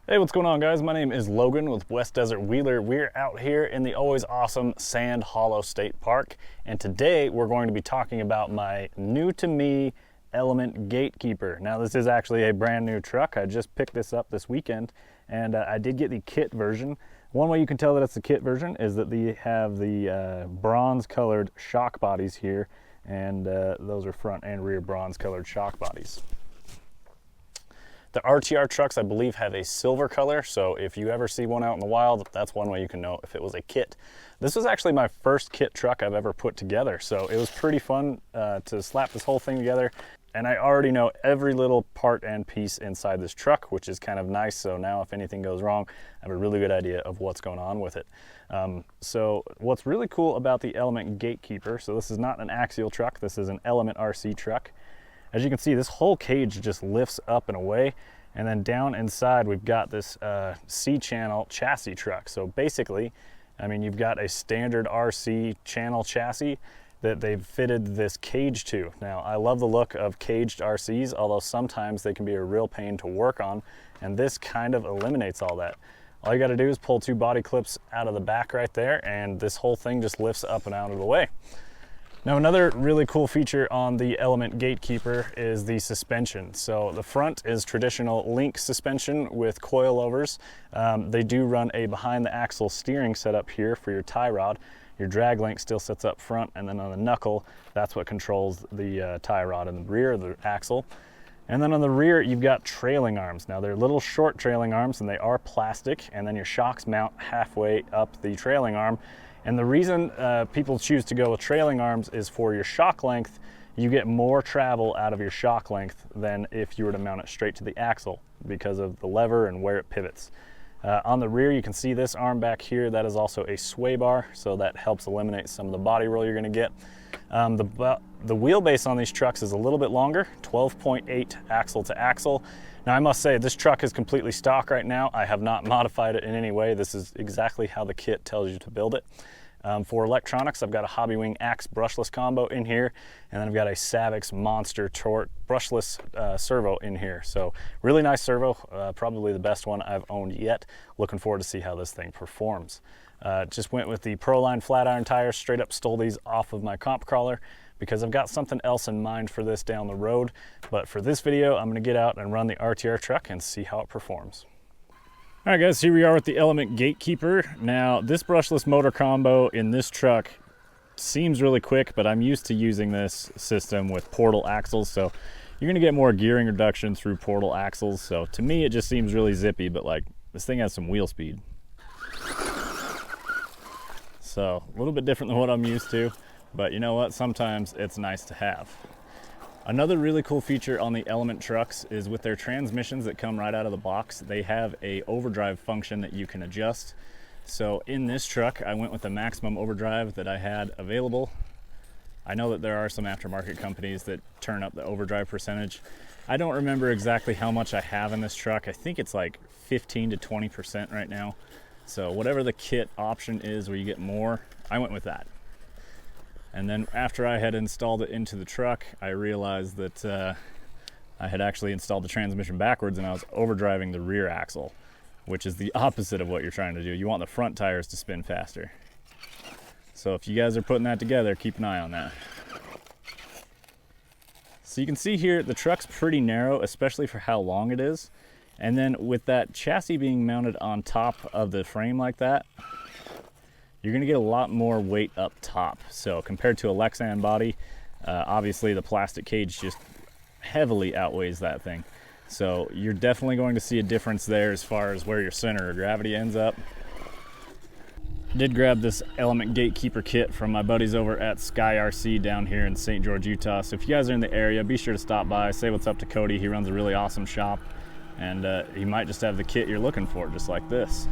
Hey, what's going on, guys? My name is Logan with West Desert Wheeler. We're out here in the always awesome Sand Hollow State Park, and today we're going to be talking about my new to me Element Gatekeeper. Now, this is actually a brand new truck. I just picked this up this weekend, and I did get the kit version. One way you can tell that it's the kit version is that they have the bronze colored shock bodies here, and those are front and rear bronze colored shock bodies. The RTR trucks, I believe, have a silver color, so if you ever see one out in the wild, that's one way you can know if it was a kit. This was actually my first kit truck I've ever put together, so it was pretty fun to slap this whole thing together. And I already know every little part and piece inside this truck, which is kind of nice, so now if anything goes wrong, I have a really good idea of what's going on with it. So what's really cool about the Element Gatekeeper, so this is not an axial truck, this is an Element RC truck. As you can see, this whole cage just lifts up and away, and then down inside we've got this C-channel chassis truck. So basically, I mean, you've got a standard RC channel chassis that they've fitted this cage to. Now, I love the look of caged RCs, although sometimes they can be a real pain to work on, and this kind of eliminates all that. All you got to do is pull two body clips out of the back right there, and this whole thing just lifts up and out of the way. Now, another really cool feature on the Element Gatekeeper is the suspension. So the front is traditional link suspension with coilovers. They do run a behind the axle steering setup here for your tie rod. Your drag link still sits up front, and then on the knuckle, that's what controls the tie rod in the rear of the axle. And then on the rear, you've got trailing arms. Now, they're little short trailing arms, and they are plastic, and then your shocks mount halfway up the trailing arm. And the reason people choose to go with trailing arms is for your shock length. You get more travel out of your shock length than if you were to mount it straight to the axle because of the lever and where it pivots. On the rear, you can see this arm back here. That is also a sway bar, so that helps eliminate some of the body roll you're going to get. The wheelbase on these trucks is a little bit longer, 12.8 axle to axle. Now, I must say, this truck is completely stock right now. I have not modified it in any way. This is exactly how the kit tells you to build it. For electronics, I've got a Hobbywing Axe brushless combo in here, and then I've got a Savix Monster Torque brushless servo in here. So really nice servo, probably the best one I've owned yet. Looking forward to see how this thing performs. Just went with the Proline flat iron tires, straight up stole these off of my comp crawler because I've got something else in mind for this down the road. But for this video, I'm gonna get out and run the RTR truck and see how it performs. All right, guys, here we are with the Element Gatekeeper. Now, this brushless motor combo in this truck seems really quick, but I'm used to using this system with portal axles, so you're gonna get more gearing reduction through portal axles. So to me, it just seems really zippy, but like this thing has some wheel speed. So a little bit different than what I'm used to, but you know what? Sometimes it's nice to have. Another really cool feature on the Element trucks is with their transmissions that come right out of the box, they have a overdrive function that you can adjust. So in this truck, I went with the maximum overdrive that I had available. I know that there are some aftermarket companies that turn up the overdrive percentage. I don't remember exactly how much I have in this truck. I think it's like 15 to 20% right now. So whatever the kit option is where you get more, I went with that. And then after I had installed it into the truck, I realized that I had actually installed the transmission backwards and I was overdriving the rear axle, which is the opposite of what you're trying to do. You want the front tires to spin faster. So if you guys are putting that together, keep an eye on that. So you can see here, the truck's pretty narrow, especially for how long it is. And then with that chassis being mounted on top of the frame like that, you're gonna get a lot more weight up top. So compared to a Lexan body, obviously the plastic cage just heavily outweighs that thing. So you're definitely going to see a difference there as far as where your center of gravity ends up. I did grab this Element Gatekeeper kit from my buddies over at Sky RC down here in St. George, Utah. So if you guys are in the area, be sure to stop by, say what's up to Cody. He runs a really awesome shop, and he might just have the kit you're looking for, just like this.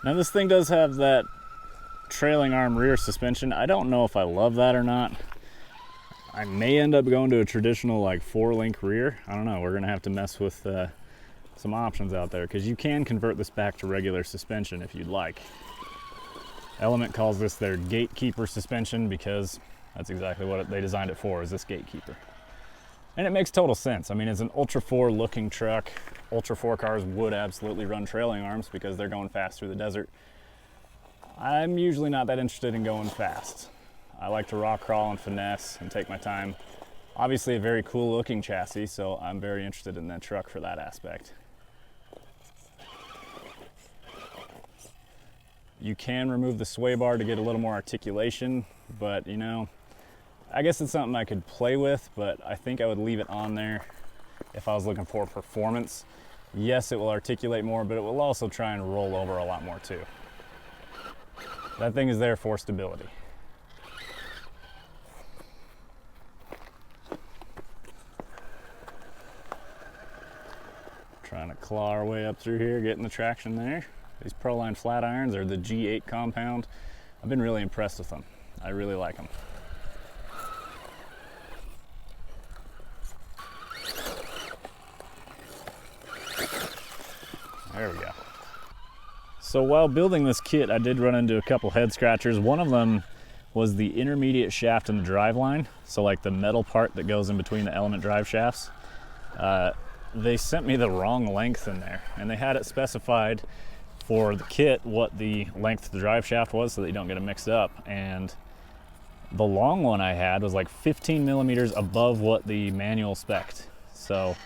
Now, this thing does have that trailing arm rear suspension. I don't know if I love that or not. I may end up going to a traditional like 4-link rear. I don't know, we're gonna have to mess with some options out there because you can convert this back to regular suspension if you'd like. Element calls this their Gatekeeper suspension because that's exactly what they designed it for, is this Gatekeeper. And it makes total sense. I mean, it's an Ultra 4 looking truck. Ultra 4 cars would absolutely run trailing arms because they're going fast through the desert. I'm usually not that interested in going fast. I like to rock crawl and finesse and take my time. Obviously a very cool looking chassis, so I'm very interested in that truck for that aspect. You can remove the sway bar to get a little more articulation, but you know, I guess it's something I could play with, but I think I would leave it on there if I was looking for performance. Yes, it will articulate more, but it will also try and roll over a lot more too. That thing is there for stability. Trying to claw our way up through here, getting the traction there. These Proline flat irons are the G8 compound. I've been really impressed with them. I really like them. There we go. So while building this kit, I did run into a couple head scratchers. One of them was the intermediate shaft in the drive line. So like the metal part that goes in between the element drive shafts. They sent me the wrong length in there, and they had it specified for the kit what the length of the drive shaft was so that you don't get it mixed up. And the long one I had was like 15 millimeters above what the manual spec'd. So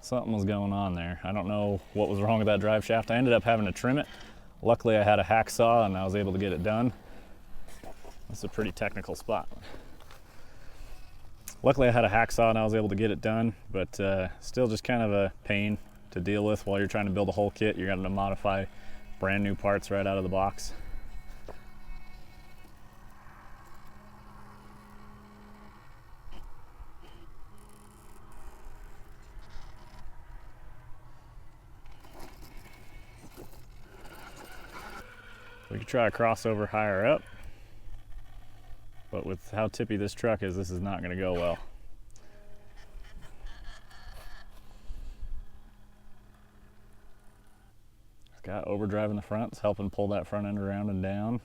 something was going on there. I don't know what was wrong with that drive shaft. I ended up having to trim it. Luckily I had a hacksaw and I was able to get it done. That's a pretty technical spot. Luckily I had a hacksaw and I was able to get it done, but still just kind of a pain to deal with while you're trying to build a whole kit. You're going to modify brand new parts right out of the box. We could try a crossover higher up, but with how tippy this truck is, this is not going to go well. It's got overdrive in the front. It's helping pull that front end around and down.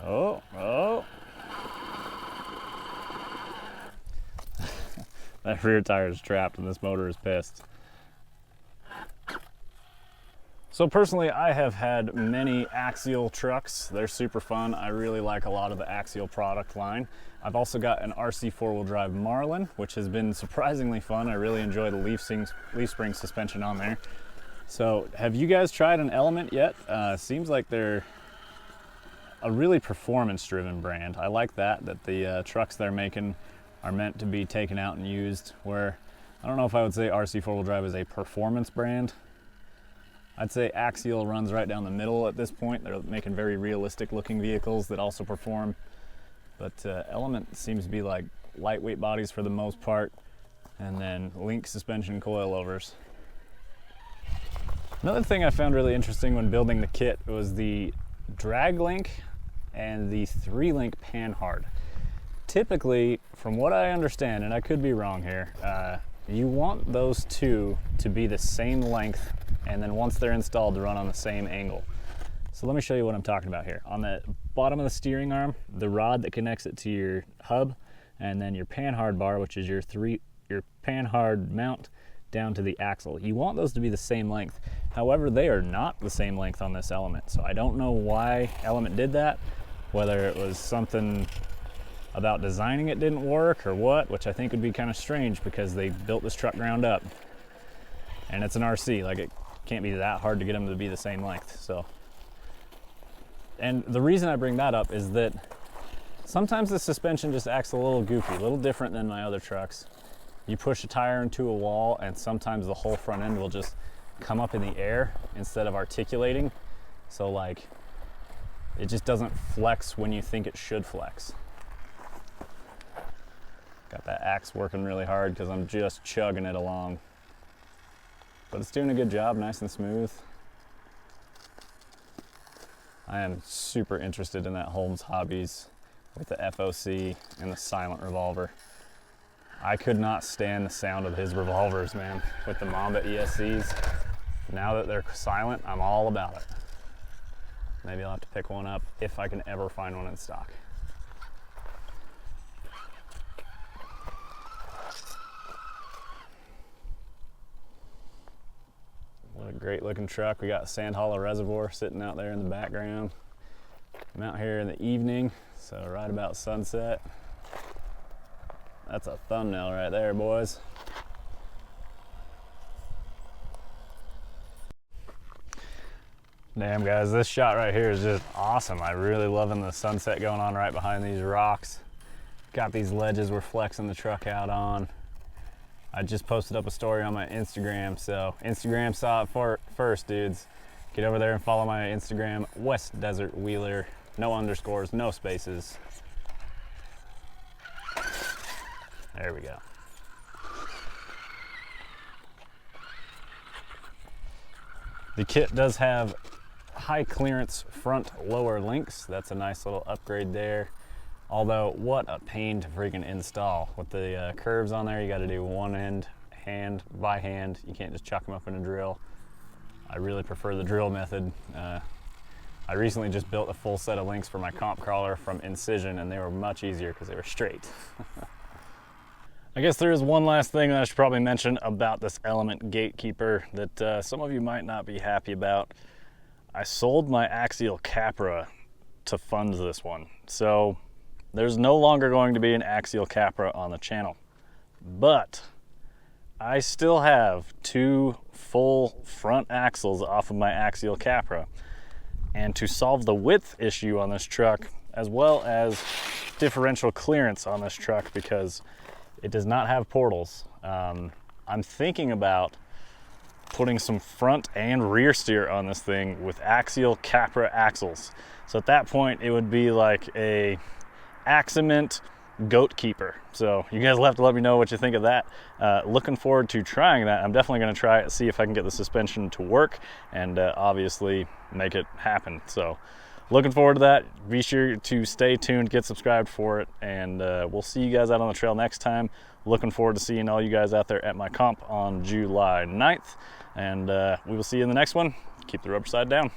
Oh. That rear tire is trapped and this motor is pissed. So personally, I have had many Axial trucks. They're super fun. I really like a lot of the Axial product line. I've also got an RC four-wheel drive Marlin, which has been surprisingly fun. I really enjoy the leaf spring suspension on there. So have you guys tried an Element yet? Seems like they're a really performance-driven brand. I like that the trucks they're making are meant to be taken out and used, where I don't know if I would say RC four-wheel drive is a performance brand. I'd say Axial runs right down the middle at this point. They're making very realistic looking vehicles that also perform. But Element seems to be like lightweight bodies for the most part, and then link suspension coilovers. Another thing I found really interesting when building the kit was the drag link and the 3-link panhard. Typically, from what I understand, and I could be wrong here, you want those two to be the same length, and then once they're installed, to run on the same angle. So let me show you what I'm talking about here. On the bottom of the steering arm, the rod that connects it to your hub, and then your panhard bar, which is your panhard mount down to the axle. You want those to be the same length. However, they are not the same length on this Element. So I don't know why Element did that, whether it was something about designing it didn't work or what, which I think would be kind of strange because they built this truck ground up. And it's an RC, like it can't be that hard to get them to be the same length. So, and the reason I bring that up is that sometimes the suspension just acts a little goofy, a little different than my other trucks. You push a tire into a wall and sometimes the whole front end will just come up in the air instead of articulating. So like, it just doesn't flex when you think it should flex. Got that axe working really hard because I'm just chugging it along. But it's doing a good job, nice and smooth. I am super interested in that Holmes Hobbies with the FOC and the silent revolver. I could not stand the sound of his revolvers, man, with the Mamba ESCs. Now that they're silent, I'm all about it. Maybe I'll have to pick one up if I can ever find one in stock. What a great looking truck. We got Sand Hollow Reservoir sitting out there in the background. I'm out here in the evening, so right about sunset. That's a thumbnail right there, boys. Damn, guys, this shot right here is just awesome. I'm really loving the sunset going on right behind these rocks. Got these ledges we're flexing the truck out on. I just posted up a story on my Instagram, so Instagram saw it first, dudes. Get over there and follow my Instagram, West Desert Wheeler. No underscores, no spaces. There we go. The kit does have high clearance front lower links. That's a nice little upgrade there. Although, what a pain to freaking install. With the curves on there, you got to do one end hand by hand. You can't just chuck them up in a drill. I really prefer the drill method. I recently just built a full set of links for my comp crawler from Incision, and they were much easier because they were straight. I guess there is one last thing that I should probably mention about this Element Gatekeeper that some of you might not be happy about. I sold my Axial Capra to fund this one. So there's no longer going to be an Axial Capra on the channel. But I still have 2 full front axles off of my Axial Capra. And to solve the width issue on this truck, as well as differential clearance on this truck because it does not have portals, I'm thinking about putting some front and rear steer on this thing with Axial Capra axles. So at that point, it would be like a Aximent Gatekeeper. So you guys will have to let me know what you think of that. Looking forward to trying that. I'm definitely going to try it, see if I can get the suspension to work, and obviously make it happen. So looking forward to that. Be sure to stay tuned, get subscribed for it, and we'll see you guys out on the trail next time. Looking forward to seeing all you guys out there at my comp on July 9th, and we will see you in the next one. Keep the rubber side down.